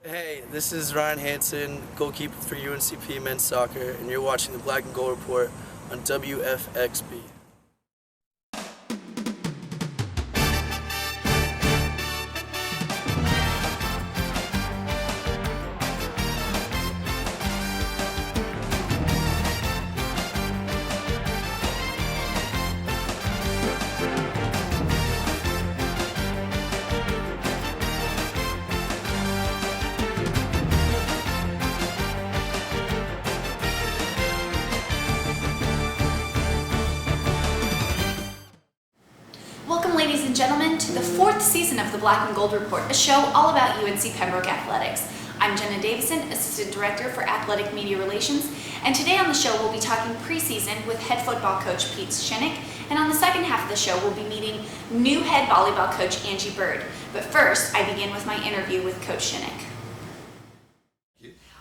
Hey, this is Ryan Hansen, goalkeeper for UNCP men's soccer, and you're watching the Black and Gold Report on WFXB. Welcome, ladies and gentlemen, to the fourth season of the Black and Gold Report, a show all about UNC Pembroke athletics. I'm Jenna Davison, Assistant Director for Athletic Media Relations, and today on the show we'll be talking preseason with head football coach Pete Shinnick, and on the second half of the show we'll be meeting new head volleyball coach Angie Bird. But first, I begin with my interview with Coach Shinnick.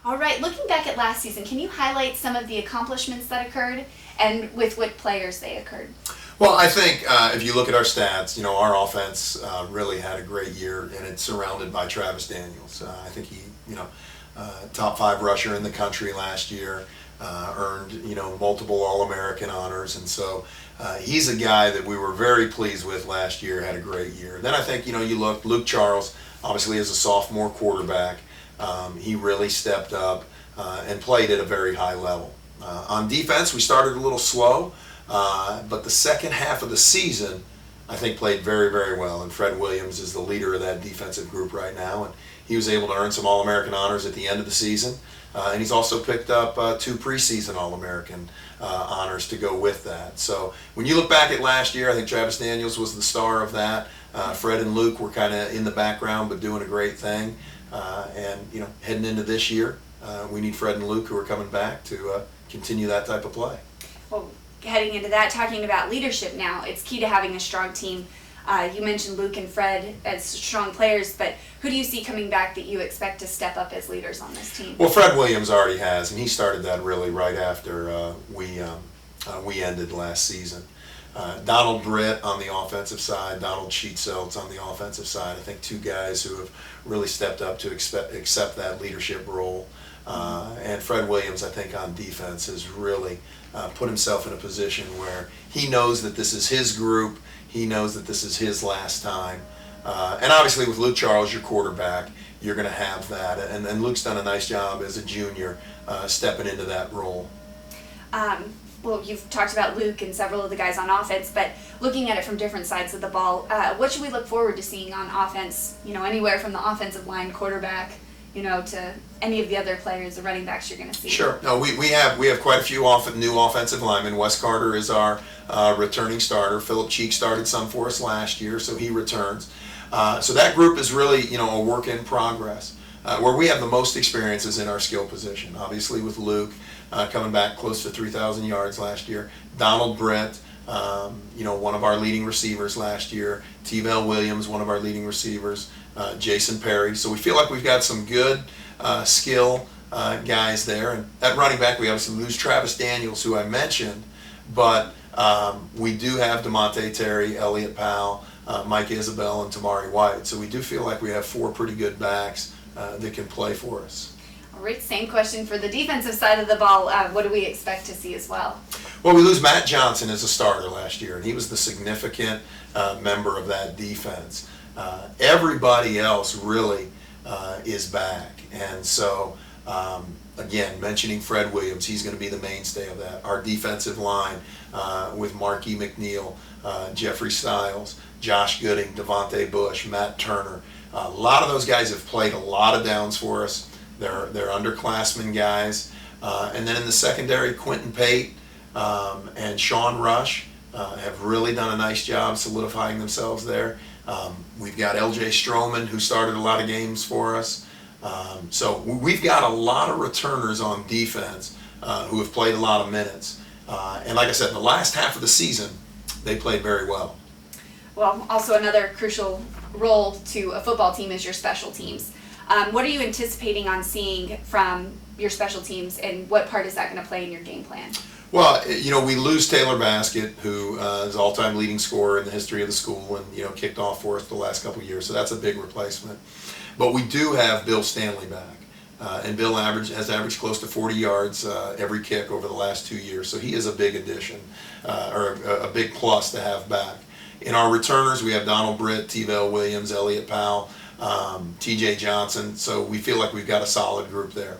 All right, looking back at last season, can you highlight some of the accomplishments that occurred and with what players they occurred? Well, I think if you look at our stats, our offense really had a great year, and it's surrounded by Travis Daniels. I think he, top 5 rusher in the country last year, earned, multiple All-American honors, and so he's a guy that we were very pleased with last year, had a great year. Then I think, you look, Luke Charles, obviously as a sophomore quarterback, he really stepped up and played at a very high level. On defense, we started a little slow. But the second half of the season, I think, played very, very well. And Fred Williams is the leader of that defensive group right now. And he was able to earn some All-American honors at the end of the season. And he's also picked up 2 preseason All-American honors to go with that. So when you look back at last year, I think Travis Daniels was the star of that. Fred and Luke were kind of in the background but doing a great thing. And heading into this year, we need Fred and Luke, who are coming back, to continue that type of play. Well, heading into that, talking about leadership now, it's key to having a strong team. You mentioned Luke and Fred as strong players, but who do you see coming back that you expect to step up as leaders on this team? Well, Fred Williams already has, and he started that really right after we ended last season. Donald Britt on the offensive side, Donald Sheetzelt's on the offensive side. I think 2 guys who have really stepped up to accept that leadership role. And Fred Williams, I think, on defense has really put himself in a position where he knows that this is his group, he knows that this is his last time. And obviously with Luke Charles, your quarterback, you're going to have that. And Luke's done a nice job as a junior stepping into that role. Well, you've talked about Luke and several of the guys on offense, but looking at it from different sides of the ball, what should we look forward to seeing on offense, anywhere from the offensive line, quarterback, to any of the other players, the running backs you're going to see? Sure. No, we have quite a few new offensive linemen. Wes Carter is our returning starter. Philip Cheek started some for us last year, so he returns. So that group is really, a work in progress. Where we have the most experiences in our skill position. Obviously with Luke coming back close to 3,000 yards last year. Donald Britt, one of our leading receivers last year. T-Vel Williams, one of our leading receivers. Jason Perry. So we feel like we've got some good skill guys there. And at running back, we obviously lose Travis Daniels, who I mentioned, but we do have DeMonte Terry, Elliott Powell, Mike Isabel, and Tamari White. So we do feel like we have 4 pretty good backs that can play for us. All right, same question for the defensive side of the ball. What do we expect to see as well? Well, we lose Matt Johnson as a starter last year, and he was the significant member of that defense. Everybody else really is back, and so again, mentioning Fred Williams, he's going to be the mainstay of that. Our defensive line with Marquis McNeil, Jeffrey Stiles, Josh Gooding, Devontae Bush, Matt Turner. A lot of those guys have played a lot of downs for us. They're underclassmen guys. And then in the secondary, Quentin Pate and Sean Rush have really done a nice job solidifying themselves there. We've got LJ Stroman, who started a lot of games for us. So we've got a lot of returners on defense who have played a lot of minutes. And like I said, in the last half of the season, they played very well. Well, also another crucial role to a football team is your special teams. What are you anticipating on seeing from your special teams, and what part is that going to play in your game plan? Well, we lose Taylor Baskett, who is all-time leading scorer in the history of the school, and kicked off for us the last couple of years. So that's a big replacement. But we do have Bill Stanley back. And Bill has averaged close to 40 yards every kick over the last 2 years. So he is a big addition, or a big plus to have back. In our returners, we have Donald Britt, T-Vale Williams, Elliott Powell, T.J. Johnson. So we feel like we've got a solid group there.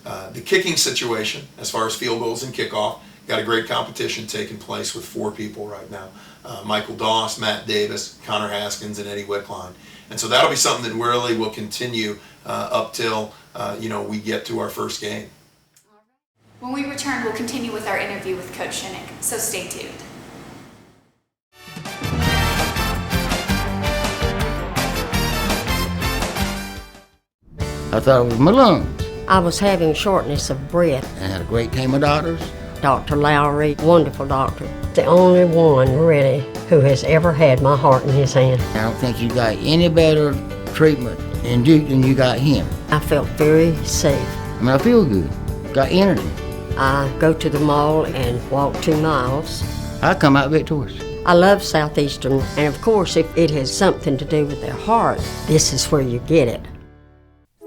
The kicking situation, as far as field goals and kickoff, got a great competition taking place with 4 people right now. Michael Doss, Matt Davis, Connor Haskins, and Eddie Wickline. And so that'll be something that really will continue up till we get to our first game. When we return, we'll continue with our interview with Coach Shinnick, so stay tuned. I thought it was my lungs. I was having shortness of breath. I had a great team of doctors. Dr. Lowry, wonderful doctor. The only one, really, who has ever had my heart in his hand. I don't think you got any better treatment in Duke than you got him. I felt very safe. I mean, I feel good. Got energy. I go to the mall and walk 2 miles. I come out victorious. I love Southeastern, and of course, if it has something to do with their heart, this is where you get it.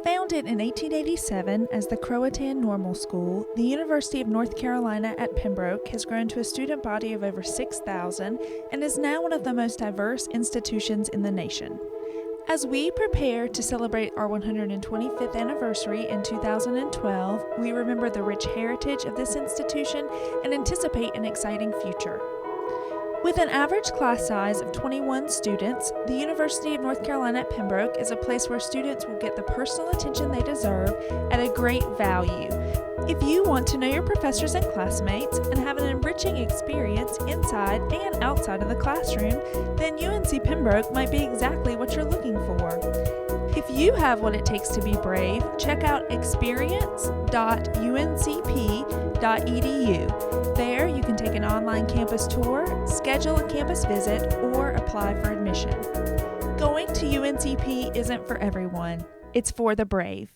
Founded in 1887 as the Croatan Normal School, the University of North Carolina at Pembroke has grown to a student body of over 6,000 and is now one of the most diverse institutions in the nation. As we prepare to celebrate our 125th anniversary in 2012, we remember the rich heritage of this institution and anticipate an exciting future. With an average class size of 21 students, the University of North Carolina at Pembroke is a place where students will get the personal attention they deserve at a great value. If you want to know your professors and classmates and have an enriching experience inside and outside of the classroom, then UNC Pembroke might be exactly what you're looking for. If you have what it takes to be brave, check out experience.uncp.edu. There you can take an online campus tour, schedule a campus visit, or apply for admission. Going to UNCP isn't for everyone. It's for the brave.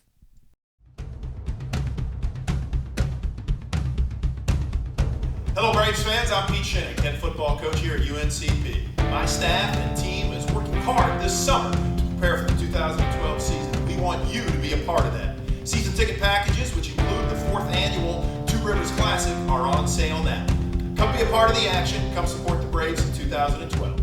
Hello Braves fans, I'm Pete Shinnick, head football coach here at UNCP. My staff and team is working hard this summer to prepare for the 2012 season. We want you to be a part of that. Season ticket packages, which include the 4th annual Two Rivers Classic, are on sale now. Come be a part of the action. Come support the Braves in 2012.